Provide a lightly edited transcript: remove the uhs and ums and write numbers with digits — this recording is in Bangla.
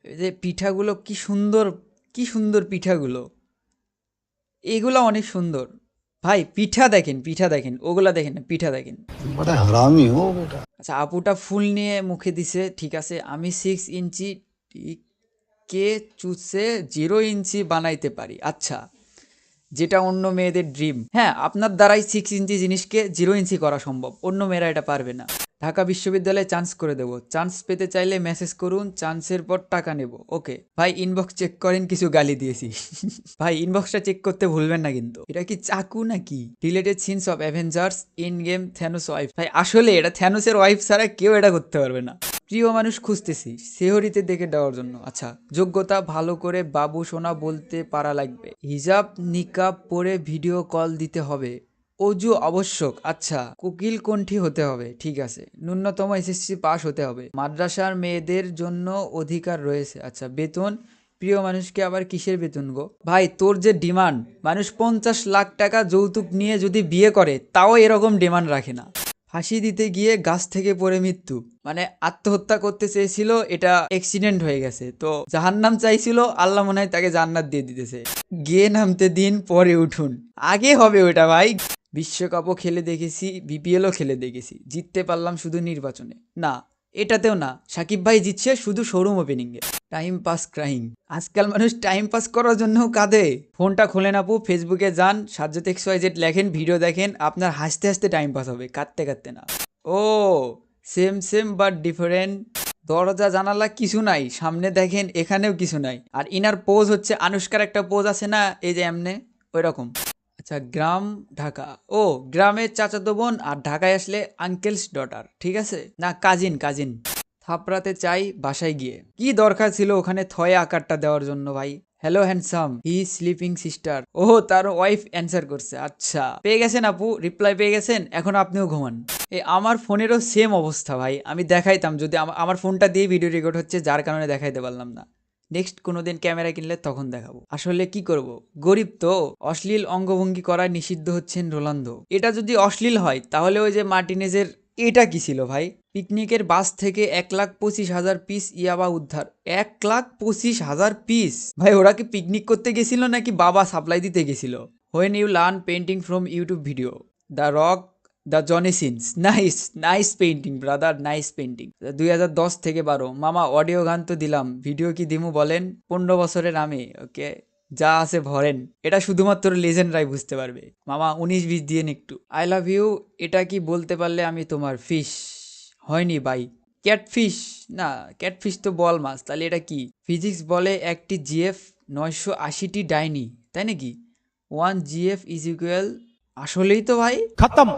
এই যে পিঠাগুলো কি সুন্দর, কি সুন্দর পিঠাগুলো, এগুলো অনেক সুন্দর। ভাই পিঠা দেখেন, পিঠা দেখেন, ওগুলা দেখেন না, পিঠা দেখেন। बड़ा हरामी हो बेटा। আচ্ছা আপুটা ফুল নিয়ে মুখে দিছে, ঠিক আছে। আমি 6 ইঞ্চি কে চুষে 0 ইঞ্চি বানাইতে পারি। আচ্ছা, যেটা অন্য মেয়েদের ড্রিম। হ্যাঁ, আপনার দ্বারাই 6 ইঞ্চি জিনিসকে 0 ইঞ্চি করা সম্ভব, অন্য মেয়েরা এটা পারবে না। ঢাকা বিশ্ববিদ্যালয়ে চান্স করে দেবো, চান্স পেতে চাইলে মেসেজ করুন, চান্সের পর টাকা নেব। ওকে ভাই, ইনবক্স চেক করেন, কিছু গালি দিয়েছি। ভাই ইনবক্সটা চেক করতে ভুলবেন না কিন্তু। এটা কি চাকু নাকি? Related scenes of Avengers Endgame Thanos wife. ভাই আসলে এটা থ্যানোসের ওয়াইফ ছাড়া কেউ এটা করতে পারবে না। প্রিয় মানুষ খুঁজতেছি সেহরিতে দেখে দেওয়ার জন্য। আচ্ছা, যোগ্যতা ভালো করে বাবু সোনা বলতে পারা লাগবে, হিজাব নিকাব পরে ভিডিও কল দিতে হবে, অজু আবশ্যক। আচ্ছা, কোকিল কণ্ঠী হতে হবে, ঠিক আছে। ন্যূনতম এসএসসি পাস হতে হবে, মাদ্রাসার মেয়েদের জন্য অধিকার রয়েছে। আচ্ছা, বেতন, প্রিয় মানুষকে আবার কিসের বেতন গো? ভাই তোর যে ডিমান্ড, মানুষ 50 লাখ টাকা যৌতুক নিয়ে যদি বিয়ে করে তাও এরকম ডিমান্ড রাখে না। ফাঁসি দিতে গিয়ে গাছ থেকে পড়ে মৃত্যু, মানে আত্মহত্যা করতে চেয়েছিল, এটা অ্যাক্সিডেন্ট হয়ে গেছে, তো জাহান্নাম চাইছিল, আল্লাহ মনে হয় তাকে জান্নাত দিয়ে দিতেছে। গিয়ে নামতে দিন পরে উঠুন, আগে হবে ওটা ভাই। বিশ্বকাপও খেলে দেখেছি, বিপিএলও খেলে দেখেছি, জিততে পারলাম শুধু নির্বাচনে না, এটাতেও না। সাকিব ভাই জিতছে শুধু শোরুম ওপেনিংয়ে। টাইম পাস ক্রাইং, আজকাল মানুষ টাইম পাস করার জন্য কাঁদে। ফোনটা খোলেন আপু, ফেসবুকে যান, সাজ্জাদ XYZ লেখেন, ভিডিও দেখেন, আপনার হাসতে হাসতে টাইম পাস হবে, কাঁদতে কাঁদতে না। ও, সেম সেম বাট ডিফারেন্ট। দরজা জানালা কিছু নাই, সামনে দেখেন এখানেও কিছু নাই। আর ইনার পোজ হচ্ছে আনুষ্কার একটা পোজ আছে না, এই যে এমনে, ওই রকম। আচ্ছা, গ্রাম ঢাকা, ও গ্রামের চাচাতো বোন, আর ঢাকায় আসলে আঙ্কেলস ডটার, ঠিক আছে না, কাজিন কাজিন। থাপড়াতে চাই বাসায় গিয়ে, কি দরকার ছিল ওখানে থয়ে আকারটা দেওয়ার জন্য ভাই। হ্যালো হ্যান্ডসাম, হি স্লিপিং সিস্টার। ও তার ওয়াইফ অ্যান্সার করছে, আচ্ছা পেয়ে গেছেন আপু, রিপ্লাই পেয়ে গেছেন, এখন আপনিও ঘুমান। আমার ফোনেরও সেম অবস্থা ভাই, আমি দেখাইতাম যদি আমার ফোনটা দিয়ে ভিডিও রেকর্ড হচ্ছে, যার কারণে দেখাইতে পারলাম না। নেক্সট কোনোদিন ক্যামেরা কিনলে তখন দেখাবো। আসলে কি করব, গরিব তো। অশ্লীল অঙ্গভঙ্গি করায় নিষিদ্ধ হচ্ছেন রোনালদো। এটা যদি অশ্লীল হয় তাহলে ওই যে মার্টিনেজের এটা কি ছিল ভাই? পিকনিকের বাস থেকে 1,25,000 পিস ইয়াবা উদ্ধার। 1,25,000 পিস? ভাই ওরা কি পিকনিক করতে গেছিল নাকি বাবা সাপ্লাই দিতে গেছিল? When you learn painting from YouTube video, the Rock, the Johnny Sins. Nice, nice painting brother, nice painting. 2010 থেকে 12 মামা, অডিও গান তো দিলাম, ভিডিও কি দিমু বলেন? 15 বছরের আমি, ওকে যা আছে ভরেন, এটা শুধুমাত্র লেজেন্ডরাই বুঝতে পারবে। মামা 19-20 দিয়েন একটু। আই লাভ ইউ, এটা কি বলতে পারলে আমি তোমার ফিশ। হয়নি ভাই, ক্যাটফিশ না, ক্যাটফিশ তো বল মাছ, তাহলে এটা কি? ফিজিক্স বলে একটি জিএফ 980টি ডাইনি, তাই নাকি? 1 GF ইজ ইকুয়াল, আসলেই তো ভাই। खत्म।